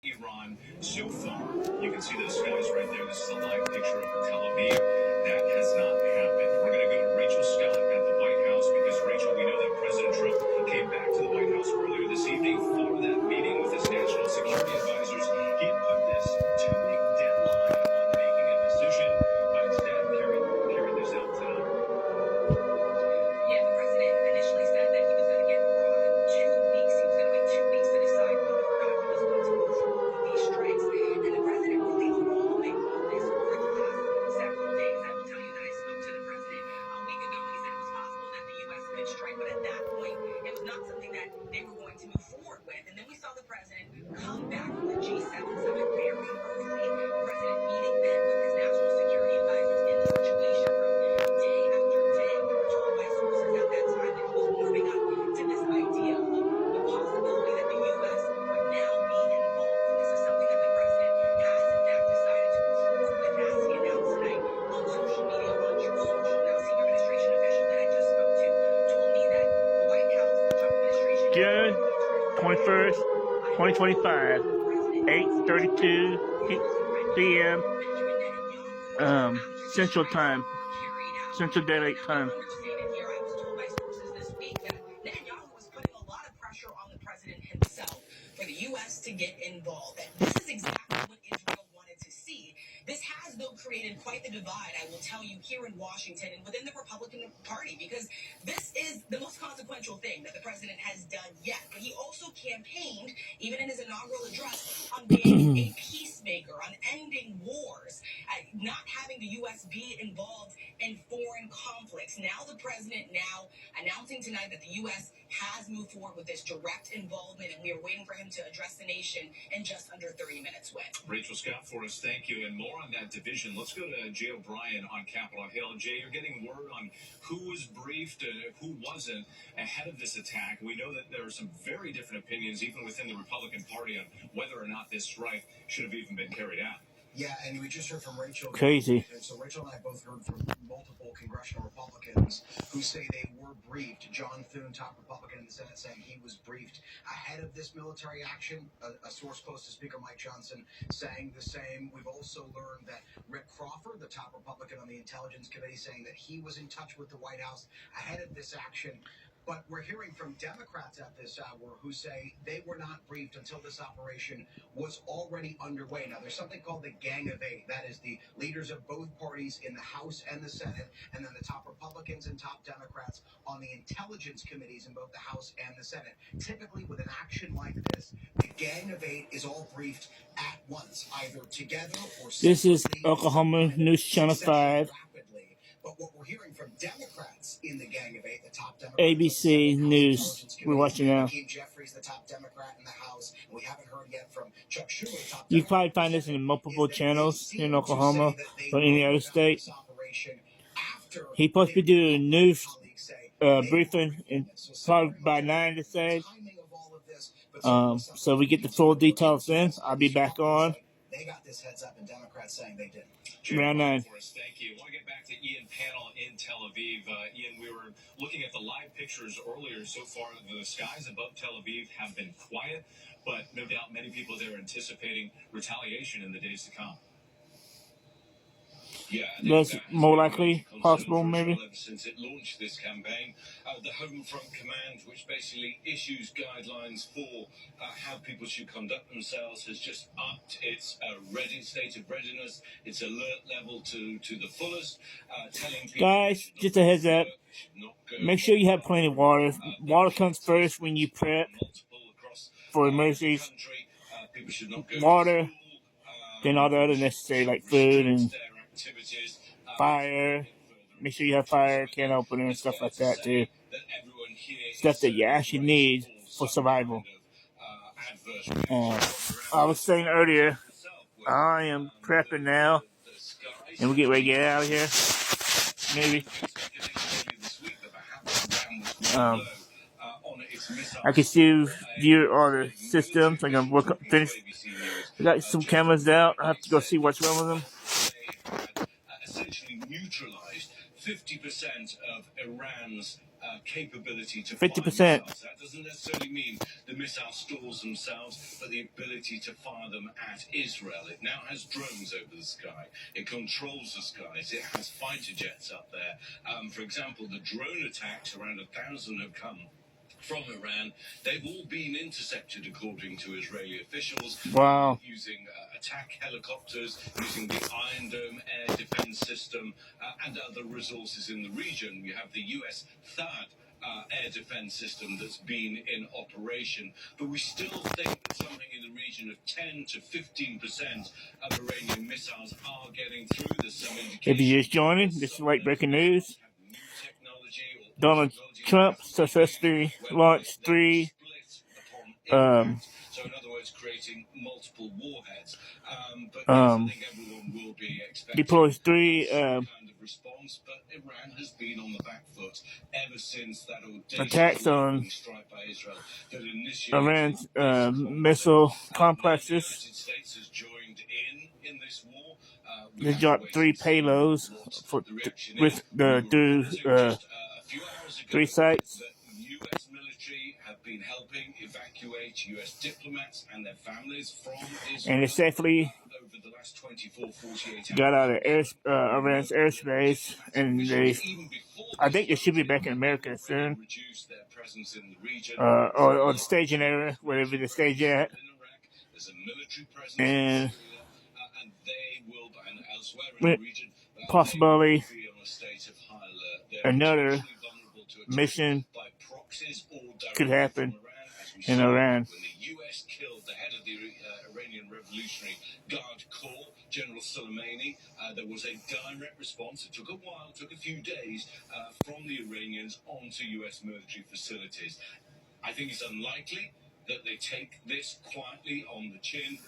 Iran so far. You can see those skies right there. This is a live picture over Tel Aviv. That has not happened. We're going to go to Rachel Scott at the White House because, Rachel, we know that President Trump came back to the White House earlier this evening for that meeting with his national security advisors. He had put this 2-week deadline on making a decision, but instead carried this out tonight. Yeah, the president initially said that he was going to give Iran 2 weeks. He was going to wait 2 weeks to decide whether or not he was going to move forward with these strikes. And the president really evolving on this over the last several days. I will tell you that I spoke to the president a week ago, and he said it was possible that the U.S. could strike, but at that point, it was not something that they were going to move forward with. And then we saw the president come back from the G7 summit very early. The president meeting then with his national security advisors in the Situation Room. Day after day, we were told by sources at that time that he was warming up to this idea of the possibility that the U.S. would now be involved. And this is something that the president has, in fact, decided to move forward with, as he announced tonight on social media, on Truth Social. Now, senior administration official that I just spoke to told me that the White House, the Trump administration, June 21st, 2025, 8:32 p.m. Central Time, Central Daylight Time. Understated here. I was told by sources this week that Netanyahu was putting a lot of pressure on the president himself for the U.S. to get involved. And this is exactly what Israel wanted to see. This has, though, created quite the divide, I will tell you, here in Washington and within the Republican Party, because this is the most consequential thing that the president has done yet. But he also campaigned, even in his inaugural address, on being a peacemaker, on ending wars, not having the U.S. be involved in foreign conflicts. Now the president announcing tonight that the U.S. has moved forward with this direct involvement, and we are waiting for him to address the nation in just under 30 minutes. Rachel Scott for us, thank you. And more on that division. Let's go to Jay O'Brien on Capitol Hill. Jay, you're getting word on who was briefed and who wasn't ahead of this attack. We know that there are some very different opinions, even within the Republican Party, on whether or not this strike should have even been carried out. Yeah, and we just heard from Rachel. Crazy. So Rachel and I both heard from multiple congressional Republicans who say they were briefed. John Thune, top Republican in the Senate, saying he was briefed ahead of this military action. A source close to Speaker Mike Johnson saying the same. We've also learned that Rick Crawford, the top Republican on the Intelligence Committee, saying that he was in touch with the White House ahead of this action. But we're hearing from Democrats at this hour who say they were not briefed until this operation was already underway. Now, there's something called the Gang of Eight. That is the leaders of both parties in the House and the Senate, and then the top Republicans and top Democrats on the intelligence committees in both the House and the Senate. Typically, with an action like this, the Gang of Eight is all briefed at once, either together or separately. This is Oklahoma News Channel 5. But what we're hearing from Democrats in the Gang of Eight, the top Democrats, ABC News. We're watching now. Hakeem Jeffries, the top Democrat in the House, and we haven't heard yet from Chuck Schumer, top You can probably find this in multiple channels in Oklahoma or any other state. He's supposed to be doing a news briefing in probably by 9 to say. So we get the full details then. I'll be back on. They got this heads up, and Democrats saying they didn't. Round 9. Thank you. I want to get back to Ian Panel in Tel Aviv. Ian, we were looking at the live pictures earlier. So far, the skies above Tel Aviv have been quiet, but no doubt many people there are anticipating retaliation in the days to come. Yeah, that's more likely possible, maybe. Since it launched this campaign, the Home Front Command, which basically issues guidelines for how people should conduct themselves, has just upped its state of readiness, its alert level to the fullest, telling people. Guys, just a heads up. Make sure you have plenty of water. Water comes first when you prep for emergencies. Water, then all the other necessary like food and fire. Make sure you have fire, can opener, and stuff like that too. Stuff that you actually need for survival. I was saying earlier, I am prepping now, and we'll get ready to get out of here. Maybe. I can still view all the systems. I'm gonna finish. I got some cameras out. I have to go see what's wrong with them. Essentially neutralized 50% of Iran's capability to 50%. fire missiles. That doesn't necessarily mean the missile stores themselves, but the ability to fire them at Israel. It now has drones over the sky. It controls the skies. It has fighter jets up there. For example, the drone attacks, around 1,000 have come from Iran. They've all been intercepted, according to Israeli officials, Wow. using attack helicopters, using the Iron Dome air defense system, and other resources in the region. We have the US THAAD air defense system that's been in operation, but we still think that something in the region of 10 to 15% of Iranian missiles are getting through. There's some indication. If you're just joining, this is late breaking news. Donald Trump successfully launched 3 so in other words, creating multiple warheads. But yes, I think everyone will be expecting deploys 3 kind of response. But Iran has been on the back foot ever since that audacious attacks on strike by Israel that initiated Iran's missile complexes. The United States has joined in this war. They dropped 3 payloads with the 3 sites. The U.S. military have been helping evacuate U.S. diplomats and their families from Israel. And it safely over the last 24, 48 hours. got out of Iran's airspace, and I think they should be back in America soon, or the staging area, wherever they stage at. And possibly another mission could happen in Iran. When the U.S. killed the head of the Iranian Revolutionary Guard Corps, General Soleimani, there was a direct response. It took a while, took a few days, from the Iranians onto U.S. military facilities. I think it's unlikely that they take this quietly on the chin.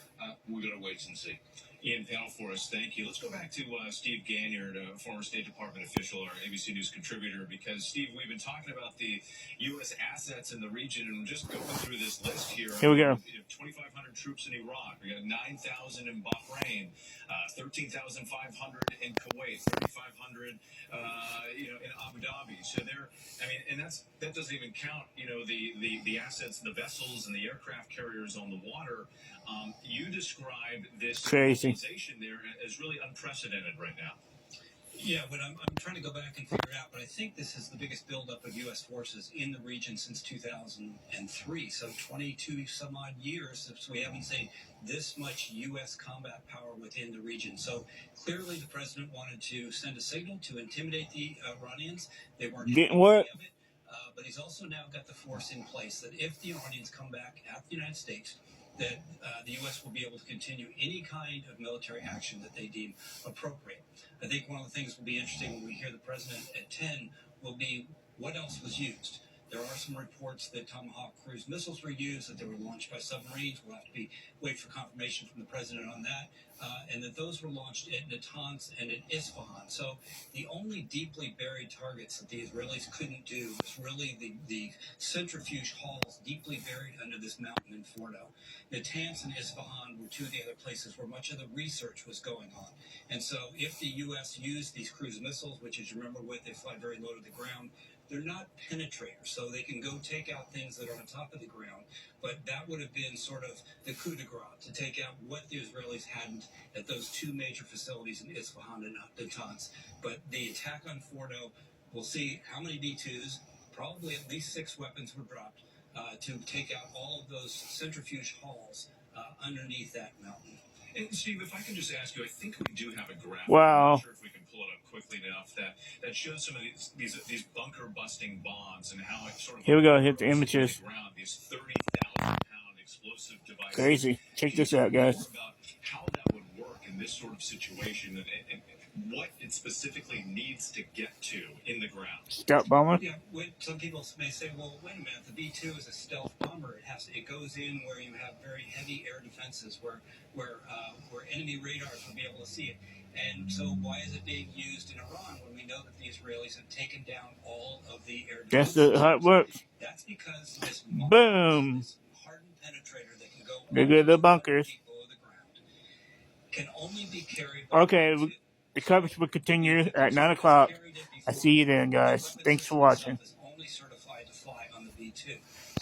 We're going to wait and see. Ian, panel for us, thank you. Let's go back to Steve Ganyard, a former State Department official, our ABC News contributor, because, Steve, we've been talking about the U.S. assets in the region, and just going through this list here. Here we go. 2,500 troops in Iraq. We got 9,000 in Bahrain, 13,500 in Kuwait, 3,500 in Abu Dhabi. So and that doesn't even count, the assets, the vessels, and the aircraft carriers on the water. You describe this organization there as really unprecedented right now. Yeah, but I'm trying to go back and figure it out, but I think this is the biggest buildup of U.S. forces in the region since 2003, so 22 some odd years since we haven't seen this much U.S. combat power within the region. So clearly the president wanted to send a signal to intimidate the Iranians. They weren't didn't work. But he's also now got the force in place that if the Iranians come back at the United States, that the U.S. will be able to continue any kind of military action that they deem appropriate. I think one of the things will be interesting when we hear the president at 10 will be what else was used. There are some reports that Tomahawk cruise missiles were used, that they were launched by submarines. We'll have to wait for confirmation from the president on that. And that those were launched at Natanz and at Isfahan. So the only deeply buried targets that the Israelis couldn't do was really the centrifuge halls deeply buried under this mountain in Fordo. Natanz and Isfahan were 2 of the other places where much of the research was going on. And so if the U.S. used these cruise missiles, which, as you remember, they fly very low to the ground, they're not penetrators, so they can go take out things that are on top of the ground. But that would have been sort of the coup de grace, to take out what the Israelis hadn't at those 2 major facilities in Isfahan and Natanz. But the attack on Fordo, we'll see how many B-2s, probably at least 6 weapons were dropped to take out all of those centrifuge halls underneath that mountain. And Steve, if I can just ask you, I think we do have a graph. Wow. I'm not sure if we can pull it up quickly enough that shows some of these bunker busting bombs and how it sort of. Here we go. Hit the images. Ground, these 30,000-pound explosive devices. Crazy. Check this out, guys. About how that would work in this sort of situation and what it specifically needs to get to in the ground. Stealth bomber. Yeah, some people may say, well, wait a minute, the B-2 is a stealth bomber. It goes in where you have very heavy air defenses, where enemy radars will be able to see it. And so why is it being used in Iran when we know that the Israelis have taken down all of the air defenses? That's how it works. That's because this Boom. This hardened penetrator that can go They go to the bunkers. below the ground can only be carried. Okay, the coverage will continue at 9 o'clock. I see you then, guys. Thanks for watching. Only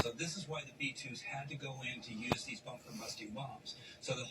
So this is why the B-2s had to go in to use these bunker busting bombs. So the